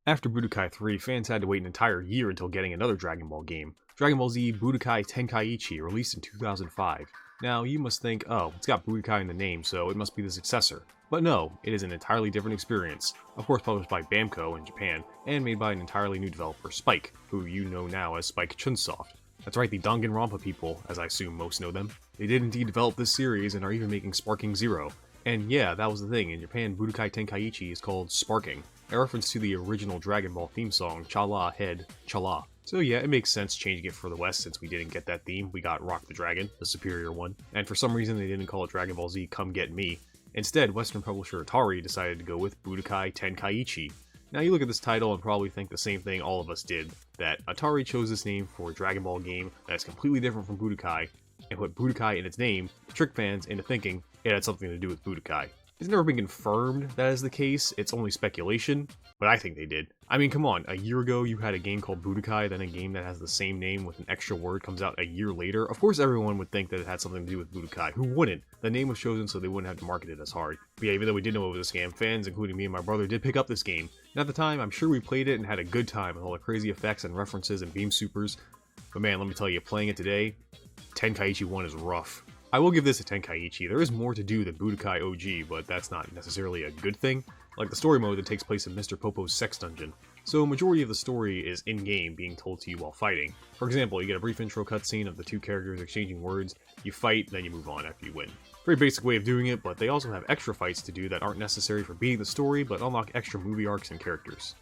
After Budokai 3, fans had to wait an entire year until getting another Dragon Ball game, Dragon Ball Z Budokai Tenkaichi, released in 2005. Now, you must think, oh, it's got Budokai in the name, so it must be the successor. But no, it is an entirely different experience, of course published by Bamco in Japan, and made by an entirely new developer, Spike, who you know now as Spike Chunsoft. That's right, the Danganronpa people, as I assume most know them. They did indeed develop this series and are even making Sparking Zero. And yeah, that was the thing, in Japan Budokai Tenkaichi is called Sparking, a reference to the original Dragon Ball theme song, Cha-La Head, Cha-La. So yeah, it makes sense changing it for the West since we didn't get that theme, we got Rock the Dragon, the superior one. And for some reason they didn't call it Dragon Ball Z Come Get Me. Instead, Western publisher Atari decided to go with Budokai Tenkaichi. Now you look at this title and probably think the same thing all of us did, that Atari chose this name for a Dragon Ball game that is completely different from Budokai, and put Budokai in its name to trick fans into thinking it had something to do with Budokai. It's never been confirmed that is the case, it's only speculation, but I think they did. I mean, come on, a year ago you had a game called Budokai, then a game that has the same name with an extra word comes out a year later. Of course everyone would think that it had something to do with Budokai. Who wouldn't? The name was chosen so they wouldn't have to market it as hard. But yeah, even though we did know it was a scam, fans, including me and my brother, did pick up this game. And at the time, I'm sure we played it and had a good time with all the crazy effects and references and beam supers. But man, let me tell you, playing it today, Tenkaichi 1 is rough. I will give this a Tenkaichi. There is more to do than Budokai OG, but that's not necessarily a good thing. Like the story mode that takes place in Mr. Popo's sex dungeon. So a majority of the story is in-game being told to you while fighting. For example, you get a brief intro cutscene of the two characters exchanging words, you fight, then you move on after you win. Very basic way of doing it, but they also have extra fights to do that aren't necessary for beating the story, but unlock extra movie arcs and characters.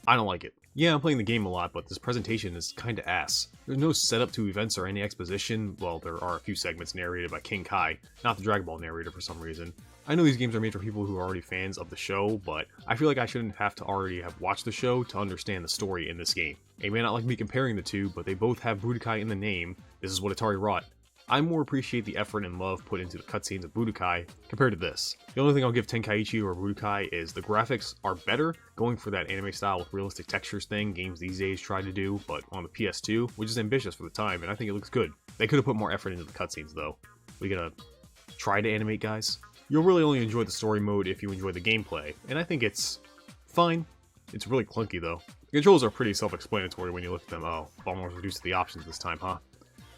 I don't like it. Yeah, I'm playing the game a lot, but this presentation is kinda ass. There's no setup to events or any exposition. Well, there are a few segments narrated by King Kai, not the Dragon Ball narrator for some reason. I know these games are made for people who are already fans of the show, but I feel like I shouldn't have to already have watched the show to understand the story in this game. It may not like me comparing the two, but they both have Budokai in the name. This is what Atari wrought. I more appreciate the effort and love put into the cutscenes of Budokai compared to this. The only thing I'll give Tenkaichi or Budokai is the graphics are better, going for that anime style with realistic textures thing games these days try to do, but on the PS2, which is ambitious for the time, and I think it looks good. They could have put more effort into the cutscenes though. We gonna try to animate, guys? You'll really only enjoy the story mode if you enjoy the gameplay, and I think it's fine. It's really clunky though. The controls are pretty self-explanatory when you look at them. Oh, almost reduced to the options this time, huh?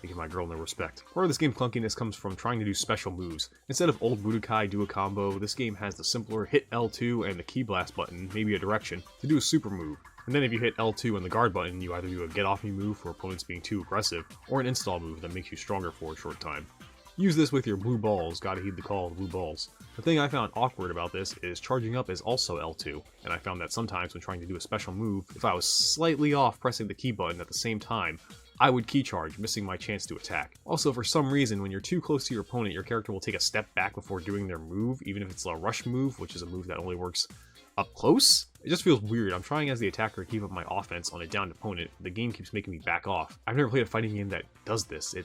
Give my girl no respect. Part of this game clunkiness comes from trying to do special moves. Instead of old Budokai do a combo, this game has the simpler hit L2 and the key blast button, maybe a direction, to do a super move. And then if you hit L2 and the guard button, you either do a get off me move for opponents being too aggressive, or an install move that makes you stronger for a short time. Use this with your blue balls, gotta heed the call of blue balls. The thing I found awkward about this is charging up is also L2, and I found that sometimes when trying to do a special move, if I was slightly off pressing the key button at the same time, I would key charge, missing my chance to attack. Also, for some reason, when you're too close to your opponent, your character will take a step back before doing their move, even if it's a rush move, which is a move that only works up close. It just feels weird. I'm trying as the attacker to keep up my offense on a downed opponent. The game keeps making me back off. I've never played a fighting game that does this.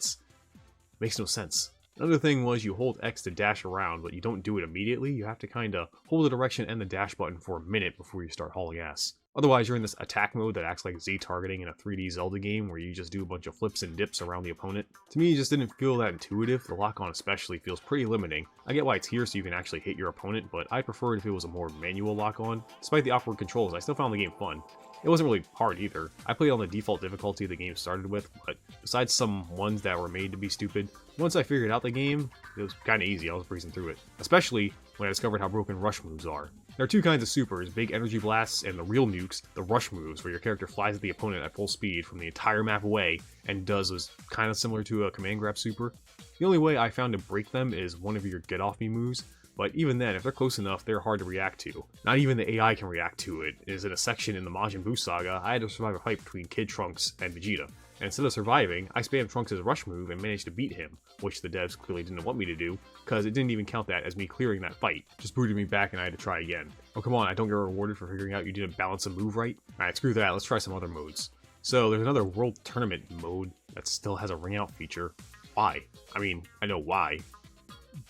Makes no sense. Another thing was you hold X to dash around, but you don't do it immediately. You have to kinda hold the direction and the dash button for a minute before you start hauling ass. Otherwise, you're in this attack mode that acts like Z targeting in a 3D Zelda game where you just do a bunch of flips and dips around the opponent. To me, it just didn't feel that intuitive. The lock-on especially feels pretty limiting. I get why it's here so you can actually hit your opponent, but I'd prefer it if it was a more manual lock-on. Despite the awkward controls, I still found the game fun. It wasn't really hard either. I played on the default difficulty the game started with, but besides some ones that were made to be stupid, once I figured out the game, it was kinda easy. I was breezing through it. Especially when I discovered how broken rush moves are. There are two kinds of supers, big energy blasts and the real nukes, the rush moves, where your character flies at the opponent at full speed from the entire map away and does was kinda similar to a command grab super. The only way I found to break them is one of your get off me moves, but even then, if they're close enough, they're hard to react to. Not even the AI can react to it. It is in a section in the Majin Buu saga, I had to survive a fight between Kid Trunks and Vegeta. And instead of surviving, I spammed Trunks' rush move and managed to beat him, which the devs clearly didn't want me to do, because it didn't even count that as me clearing that fight. Just booted me back and I had to try again. Oh come on, I don't get rewarded for figuring out you didn't balance a move right? Alright, screw that, let's try some other modes. So there's another World Tournament mode that still has a ring out feature. Why? I mean, I know why.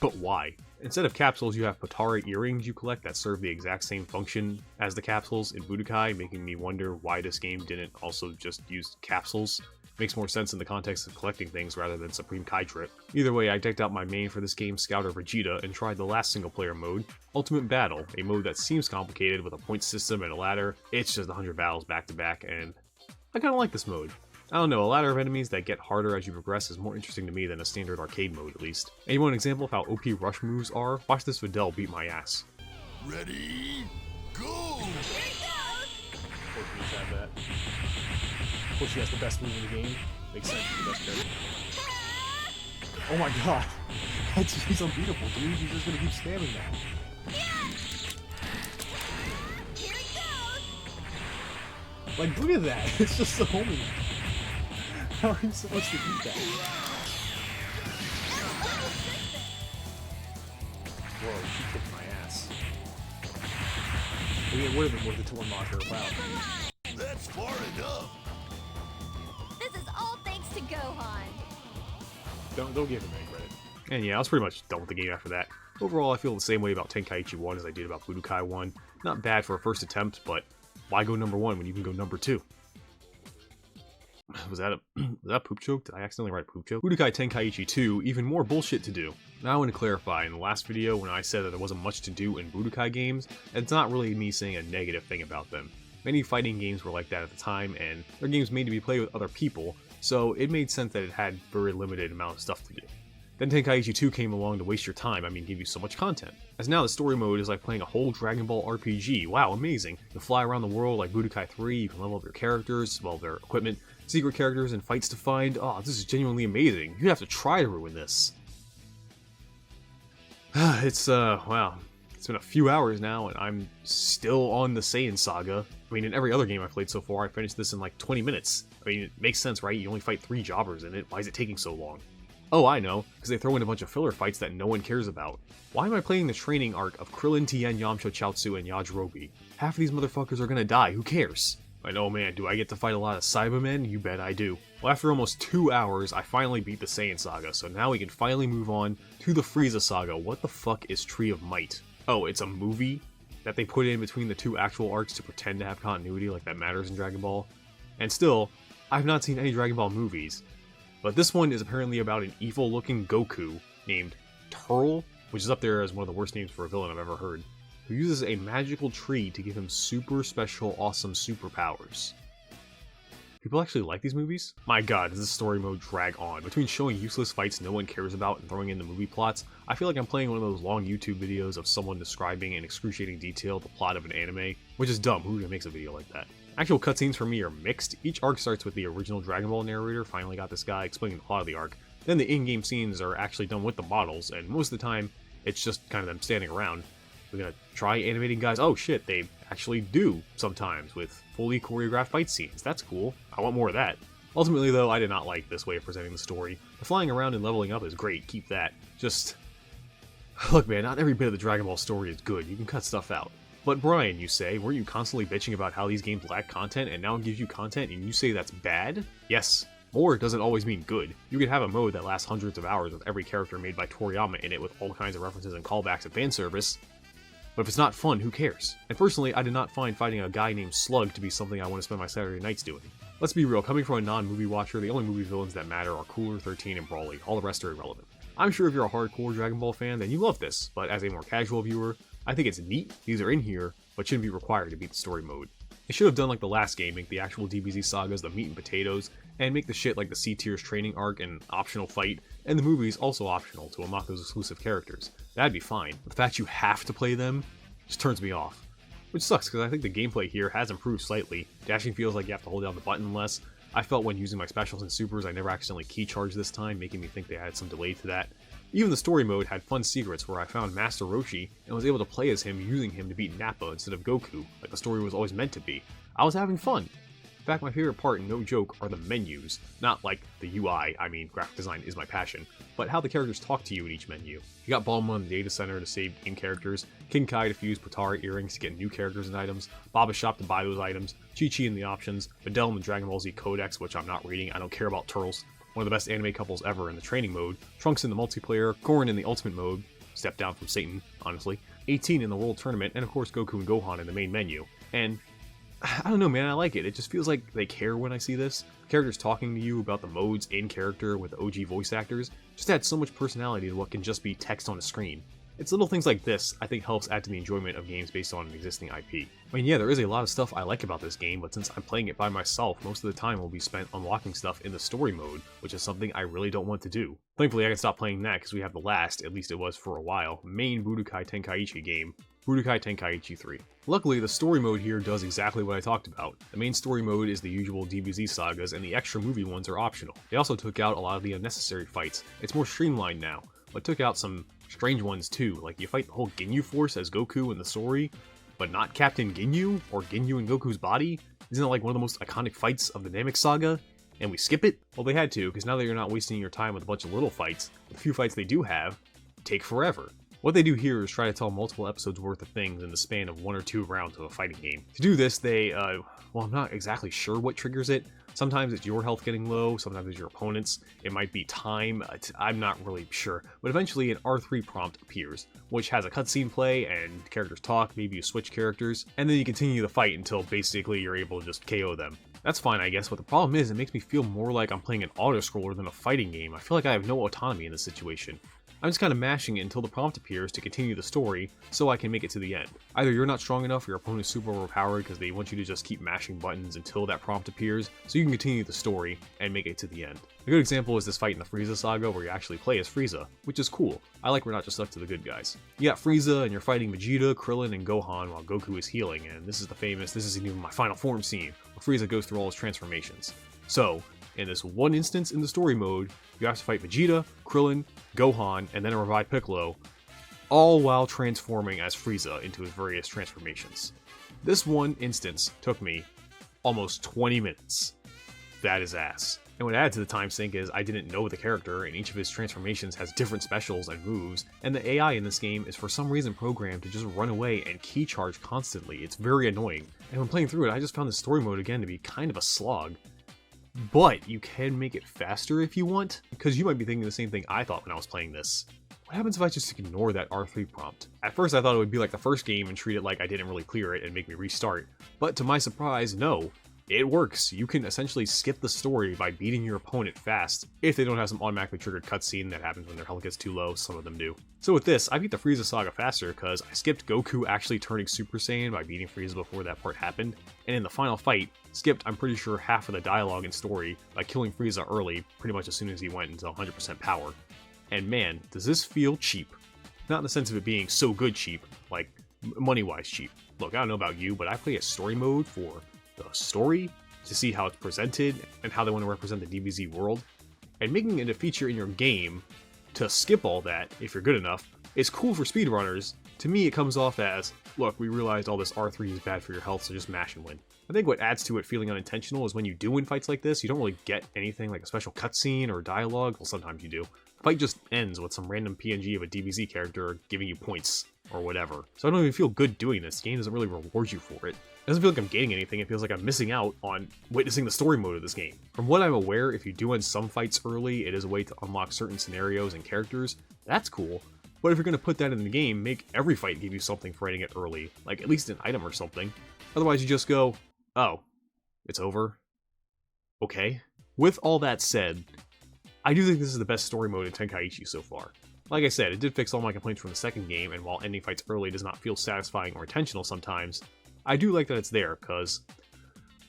But why? Instead of capsules, you have Potara earrings you collect that serve the exact same function as the capsules in Budokai, making me wonder why this game didn't also just use capsules. Makes more sense in the context of collecting things rather than Supreme Kai Trip. Either way, I decked out my main for this game, Scouter Vegeta, and tried the last single player mode, Ultimate Battle, a mode that seems complicated with a point system and a ladder. It's just 100 battles back to back, and I kinda like this mode. I don't know, a ladder of enemies that get harder as you progress is more interesting to me than a standard arcade mode, at least. And you want an example of how OP rush moves are? Watch this Videl beat my ass. Ready, go! Portuguese have that. Portuguese has the best move in the game. Makes sense for the best character. Oh my god! He's unbeatable, dude. He's just gonna keep spamming that. Like, look at that! It's just the homie. How are you supposed to beat that? Whoa, she kicked my ass. Maybe it would have been worth it to unlock her. Wow. That's far enough. This is all thanks to Gohan. Don't give him any credit. And yeah, I was pretty much done with the game after that. Overall, I feel the same way about Tenkaichi 1 as I did about Budokai 1. Not bad for a first attempt, but why go number 1 when you can go number 2? Was that a poop joke? Did I accidentally write a poop joke? Budokai Tenkaichi II, even more bullshit to do. Now I want to clarify, in the last video when I said that there wasn't much to do in Budokai games, it's not really me saying a negative thing about them. Many fighting games were like that at the time, and they're games made to be played with other people, so it made sense that it had very limited amount of stuff to do. Then Tenkaichi 2 came along to waste your time, give you so much content. As now the story mode is like playing a whole Dragon Ball RPG, wow, amazing. You can fly around the world like Budokai 3, you can level up your characters, well, their equipment, secret characters, and fights to find. Oh, this is genuinely amazing. You have to try to ruin this. Wow. It's been a few hours now, and I'm still on the Saiyan saga. In every other game I've played so far, I finished this in like 20 minutes. It makes sense, right? You only fight 3 jobbers in it. Why is it taking so long? Oh, I know, because they throw in a bunch of filler fights that no one cares about. Why am I playing the training arc of Krillin, Tien, Yamcha, Chaozu, and Yajirobe? Half of these motherfuckers are gonna die, who cares? And oh man, do I get to fight a lot of Cybermen? You bet I do. Well, after almost 2 hours, I finally beat the Saiyan saga, so now we can finally move on to the Frieza saga. What the fuck is Tree of Might? Oh, it's a movie that they put in between the 2 actual arcs to pretend to have continuity like that matters in Dragon Ball. And still, I've not seen any Dragon Ball movies. But this one is apparently about an evil-looking Goku named Turle, which is up there as one of the worst names for a villain I've ever heard, who uses a magical tree to give him super special, awesome superpowers. People actually like these movies? My god, does this story mode drag on. Between showing useless fights no one cares about and throwing in the movie plots, I feel like I'm playing one of those long YouTube videos of someone describing in excruciating detail the plot of an anime, which is dumb. Who makes a video like that? Actual cutscenes for me are mixed. Each arc starts with the original Dragon Ball narrator finally got this guy explaining the plot of the arc. Then the in-game scenes are actually done with the models, and most of the time, it's just kind of them standing around. We're gonna try animating guys. Oh shit, they actually do sometimes with fully choreographed fight scenes. That's cool. I want more of that. Ultimately though, I did not like this way of presenting the story. The flying around and leveling up is great, keep that. Just... Look man, not every bit of the Dragon Ball story is good, you can cut stuff out. But Brian, you say, weren't you constantly bitching about how these games lack content and now it gives you content and you say that's bad? Yes. More doesn't always mean good. You could have a mode that lasts hundreds of hours with every character made by Toriyama in it with all kinds of references and callbacks and fanservice. But if it's not fun, who cares? And personally, I did not find fighting a guy named Slug to be something I want to spend my Saturday nights doing. Let's be real, coming from a non-movie watcher, the only movie villains that matter are Cooler, 13, and Brawly. All the rest are irrelevant. I'm sure if you're a hardcore Dragon Ball fan, then you love this, but as a more casual viewer, I think it's neat, these are in here, but shouldn't be required to beat the story mode. They should have done like the last game, make the actual DBZ sagas the meat and potatoes, and make the shit like the C-Tier's training arc an optional fight, and the movies also optional to unlock those exclusive characters. That'd be fine, but the fact you have to play them just turns me off. Which sucks, because I think the gameplay here has improved slightly. Dashing feels like you have to hold down the button less. I felt when using my specials and supers I never accidentally key charged this time, making me think they had some delay to that. Even the story mode had fun secrets where I found Master Roshi and was able to play as him using him to beat Nappa instead of Goku, like the story was always meant to be. I was having fun. In fact, my favorite part, no joke, are the menus. Not like the UI, graphic design is my passion, but how the characters talk to you in each menu. You got Bulma in the data center to save game characters, King Kai to fuse Potara earrings to get new characters and items, Baba Shop to buy those items, Chi-Chi in the options, Videl in the Dragon Ball Z Codex, which I'm not reading, I don't care about turtles, one of the best anime couples ever in the training mode, Trunks in the multiplayer, Korin in the ultimate mode, step down from Satan, honestly, 18 in the world tournament, and of course Goku and Gohan in the main menu. And I don't know, man, I like it. It just feels like they care when I see this. Characters talking to you about the modes in character with OG voice actors just add so much personality to what can just be text on a screen. It's little things like this I think helps add to the enjoyment of games based on an existing IP. I mean, yeah, there is a lot of stuff I like about this game, but since I'm playing it by myself, most of the time will be spent unlocking stuff in the story mode, which is something I really don't want to do. Thankfully, I can stop playing that because we have the last, at least it was for a while, main Budokai Tenkaichi game, Budokai Tenkaichi III. Luckily, the story mode here does exactly what I talked about. The main story mode is the usual DBZ sagas, and the extra movie ones are optional. They also took out a lot of the unnecessary fights. It's more streamlined now, but took out some strange ones too, like you fight the whole Ginyu force as Goku in the story, but not Captain Ginyu, or Ginyu in Goku's body? Isn't it like one of the most iconic fights of the Namek saga? And we skip it? Well, they had to, because now that you're not wasting your time with a bunch of little fights, the few fights they do have take forever. What they do here is try to tell multiple episodes worth of things in the span of 1 or 2 rounds of a fighting game. To do this, they, well, I'm not exactly sure what triggers it. Sometimes it's your health getting low, sometimes it's your opponent's, it might be time, I'm not really sure. But eventually an R3 prompt appears, which has a cutscene play and characters talk, maybe you switch characters, and then you continue the fight until basically you're able to just KO them. That's fine, I guess, but the problem is it makes me feel more like I'm playing an auto-scroller than a fighting game. I feel like I have no autonomy in this situation. I'm just kind of mashing it until the prompt appears to continue the story, so I can make it to the end. Either you're not strong enough or your opponent's super overpowered because they want you to just keep mashing buttons until that prompt appears, so you can continue the story and make it to the end. A good example is this fight in the Frieza saga where you actually play as Frieza, which is cool. I like we're not just stuck to the good guys. You got Frieza and you're fighting Vegeta, Krillin, and Gohan while Goku is healing, and this is the famous "this isn't even my final form" scene, where Frieza goes through all his transformations. So, in this one instance in the story mode, you have to fight Vegeta, Krillin, Gohan, and then a revived Piccolo, all while transforming as Frieza into his various transformations. This one instance took me almost 20 minutes. That is ass. And what added to the time sink is I didn't know the character, and each of his transformations has different specials and moves, and the AI in this game is for some reason programmed to just run away and key charge constantly. It's very annoying. And when playing through it, I just found the story mode again to be kind of a slog. But you can make it faster if you want, because you might be thinking the same thing I thought when I was playing this. What happens if I just ignore that R3 prompt? At first I thought it would be like the first game and treat it like I didn't really clear it and make me restart, but to my surprise, no. It works. You can essentially skip the story by beating your opponent fast, if they don't have some automatically triggered cutscene that happens when their health gets too low. Some of them do. So with this, I beat the Frieza saga faster because I skipped Goku actually turning Super Saiyan by beating Frieza before that part happened, and in the final fight, skipped I'm pretty sure half of the dialogue and story by killing Frieza early, pretty much as soon as he went into 100% power. And man, does this feel cheap. Not in the sense of it being so good cheap, like money-wise cheap. Look, I don't know about you, but I play a story mode for the story, to see how it's presented, and how they want to represent the DBZ world, and making it a feature in your game to skip all that, if you're good enough, is cool for speedrunners. To me, it comes off as, look, we realized all this R3 is bad for your health, so just mash and win. I think what adds to it feeling unintentional is when you do win fights like this, you don't really get anything like a special cutscene or dialogue. Well, sometimes you do. The fight just ends with some random PNG of a DBZ character giving you points, or whatever. So I don't even feel good doing this. The game doesn't really reward you for it. It doesn't feel like I'm gaining anything, it feels like I'm missing out on witnessing the story mode of this game. From what I'm aware, if you do end some fights early, it is a way to unlock certain scenarios and characters. That's cool. But if you're going to put that in the game, make every fight give you something for ending it early, like at least an item or something. Otherwise you just go, oh, it's over? Okay. With all that said, I do think this is the best story mode in Tenkaichi so far. Like I said, it did fix all my complaints from the second game, and while ending fights early does not feel satisfying or intentional sometimes, I do like that it's there, because,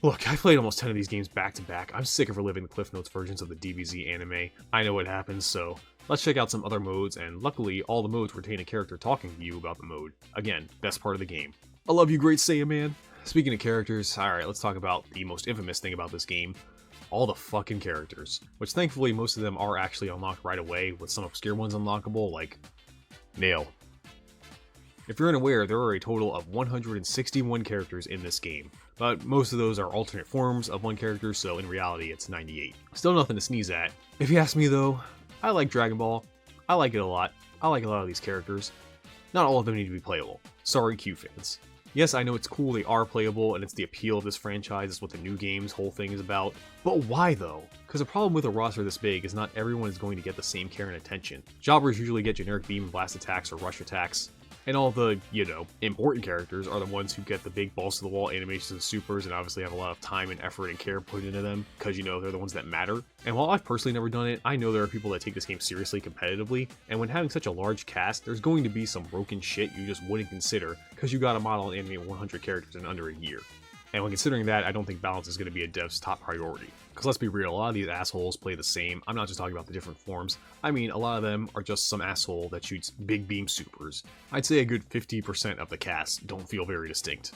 look, I played almost 10 of these games back to back. I'm sick of reliving the Cliff Notes versions of the DBZ anime. I know what happens, so let's check out some other modes, and luckily, all the modes retain a character talking to you about the mode. Again, best part of the game. I love you, Great Saiyan Man! Speaking of characters, alright, let's talk about the most infamous thing about this game. All the fucking characters. Which thankfully, most of them are actually unlocked right away, with some obscure ones unlockable, like Nail. If you're unaware, there are a total of 161 characters in this game, but most of those are alternate forms of one character, so in reality it's 98. Still nothing to sneeze at. If you ask me though, I like Dragon Ball. I like it a lot. I like a lot of these characters. Not all of them need to be playable. Sorry, Q fans. Yes, I know it's cool they are playable, and it's the appeal of this franchise, is what the new game's whole thing is about. But why though? Because the problem with a roster this big is not everyone is going to get the same care and attention. Jobbers usually get generic beam and blast attacks or rush attacks. And all the, important characters are the ones who get the big balls to the wall animations and supers and obviously have a lot of time and effort and care put into them because, they're the ones that matter. And while I've personally never done it, I know there are people that take this game seriously competitively, and when having such a large cast, there's going to be some broken shit you just wouldn't consider because you gotta model and animate 100 characters in under a year. And when considering that, I don't think balance is going to be a dev's top priority. Because let's be real, a lot of these assholes play the same. I'm not just talking about the different forms. I mean, a lot of them are just some asshole that shoots big beam supers. I'd say a good 50% of the cast don't feel very distinct.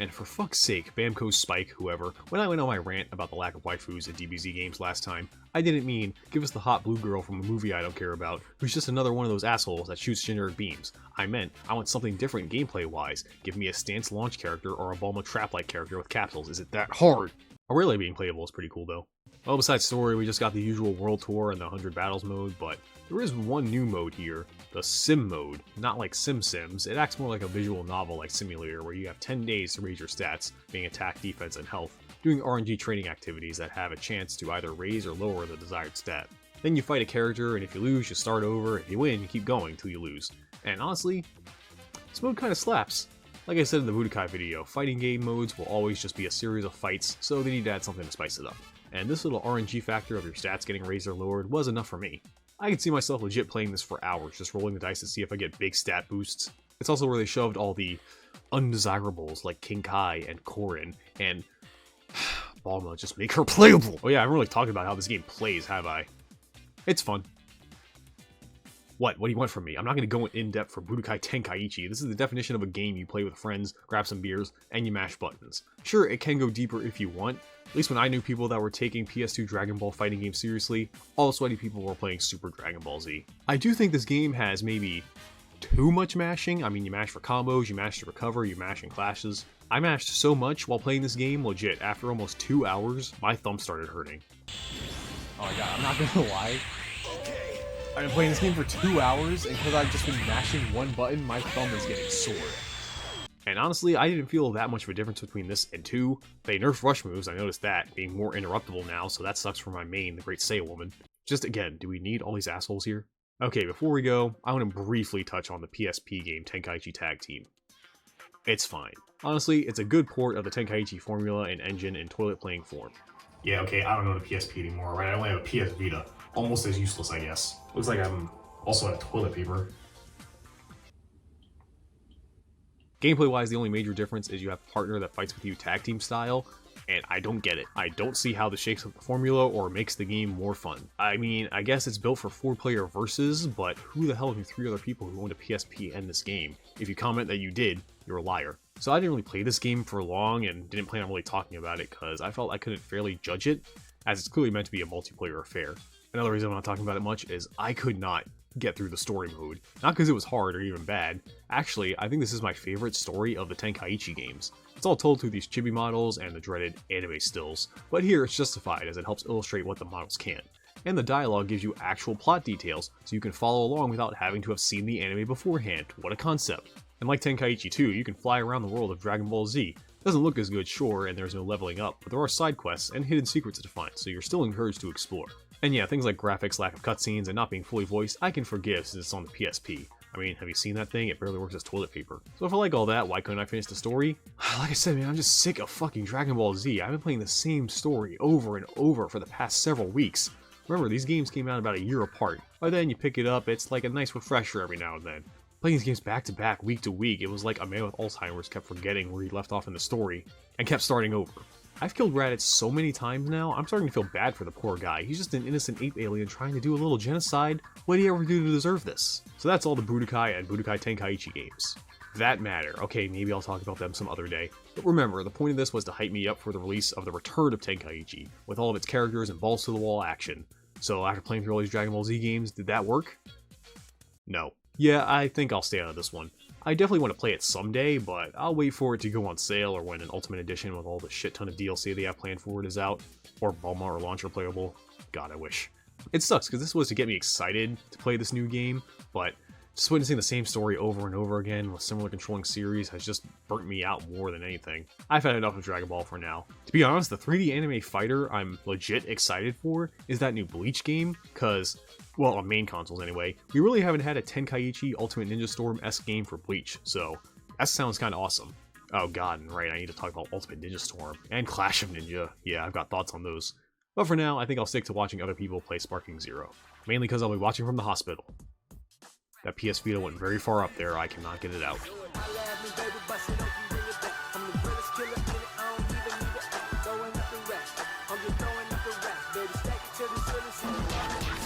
And for fuck's sake, Bamco's Spike, whoever, when I went on my rant about the lack of waifus in DBZ games last time, I didn't mean, give us the hot blue girl from a movie I don't care about, who's just another one of those assholes that shoots generic beams. I meant, I want something different gameplay-wise. Give me a stance launch character or a Bulma trap-like character with capsules. Is it that hard? Aurelia being playable is pretty cool though. Well, besides story, we just got the usual world tour and the 100 battles mode, but there is one new mode here, the Sim mode. Not like Sims, it acts more like a visual novel-like simulator where you have 10 days to raise your stats, being attack, defense, and health, doing RNG training activities that have a chance to either raise or lower the desired stat. Then you fight a character, and if you lose, you start over. If you win, you keep going until you lose. And honestly, this mode kinda slaps. Like I said in the Budokai video, fighting game modes will always just be a series of fights, so they need to add something to spice it up. And this little RNG factor of your stats getting raised or lowered was enough for me. I could see myself legit playing this for hours, just rolling the dice to see if I get big stat boosts. It's also where they shoved all the undesirables like King Kai and Korin, and Bulma, just make her playable! Oh yeah, I haven't really talked about how this game plays, have I? It's fun. What do you want from me? I'm not going to go in depth for Budokai Tenkaichi. This is the definition of a game you play with friends, grab some beers, and you mash buttons. Sure, it can go deeper if you want. At least when I knew people that were taking PS2 Dragon Ball fighting games seriously, all the sweaty people were playing Super Dragon Ball Z. I do think this game has maybe too much mashing. I mean, you mash for combos, you mash to recover, you mash in clashes. I mashed so much while playing this game, legit, after almost 2 hours, my thumb started hurting. Oh my god, I'm not gonna lie. I've been playing this game for 2 hours, and because I've just been mashing one button, my thumb is getting sore. And honestly, I didn't feel that much of a difference between this and 2. They nerfed rush moves, I noticed that, being more interruptible now, so that sucks for my main, the Great Saiyan Woman. Just again, do we need all these assholes here? Okay, before we go, I want to briefly touch on the PSP game Tenkaichi Tag Team. It's fine. Honestly, it's a good port of the Tenkaichi formula and engine in toilet playing form. Yeah, okay, I don't know the PSP anymore, right? I only have a PS Vita. Almost as useless, I guess. Looks like I'm also out of toilet paper. Gameplay-wise, the only major difference is you have a partner that fights with you tag team style, and I don't get it. I don't see how this shakes up the formula or makes the game more fun. I mean, I guess it's built for 4-player versus, but who the hell knew 3 other people who owned a PSP and this game? If you comment that you did, you're a liar. So I didn't really play this game for long and didn't plan on really talking about it because I felt I couldn't fairly judge it, as it's clearly meant to be a multiplayer affair. Another reason I'm not talking about it much is I could not get through the story mode. Not because it was hard or even bad. Actually, I think this is my favorite story of the Tenkaichi games. It's all told through these chibi models and the dreaded anime stills, but here it's justified as it helps illustrate what the models can't. And the dialogue gives you actual plot details, so you can follow along without having to have seen the anime beforehand. What a concept. And like Tenkaichi II, you can fly around the world of Dragon Ball Z. Doesn't look as good, sure, and there's no leveling up, but there are side quests and hidden secrets to find, so you're still encouraged to explore. And yeah, things like graphics, lack of cutscenes, and not being fully voiced, I can forgive since it's on the PSP. I mean, have you seen that thing? It barely works as toilet paper. So if I like all that, why couldn't I finish the story? Like I said, man, I'm just sick of fucking Dragon Ball Z. I've been playing the same story over and over for the past several weeks. Remember, these games came out about a year apart. By then, you pick it up, it's like a nice refresher every now and then. Playing these games back to back, week to week, it was like a man with Alzheimer's kept forgetting where he left off in the story, and kept starting over. I've killed Raditz so many times now, I'm starting to feel bad for the poor guy. He's just an innocent ape alien trying to do a little genocide. What did he ever do to deserve this? So that's all the Budokai and Budokai Tenkaichi games. That matter. Okay, maybe I'll talk about them some other day. But remember, the point of this was to hype me up for the release of the return of Tenkaichi, with all of its characters and balls-to-the-wall action. So after playing through all these Dragon Ball Z games, did that work? No. Yeah, I think I'll stay out of this one. I definitely want to play it someday, but I'll wait for it to go on sale or when an Ultimate Edition with all the shit ton of DLC they have planned for it is out, or Bulma or Launcher playable. God, I wish. It sucks, because this was to get me excited to play this new game, but Just witnessing the same story over and over again with similar controlling series has just burnt me out more than anything. I've had enough of Dragon Ball for now. To be honest, the 3D anime fighter I'm legit excited for is that new Bleach game, cause, well, on main consoles anyway, we really haven't had a Tenkaichi Ultimate Ninja Storm-esque game for Bleach, so that sounds kinda awesome. Oh god, and right, I need to talk about Ultimate Ninja Storm, and Clash of Ninja. Yeah, I've got thoughts on those. But for now, I think I'll stick to watching other people play Sparking Zero. Mainly because I'll be watching from the hospital. That PS Vita went very far up there, I cannot get it out. I'm just throwing up the rap, baby, stack it to the ceiling.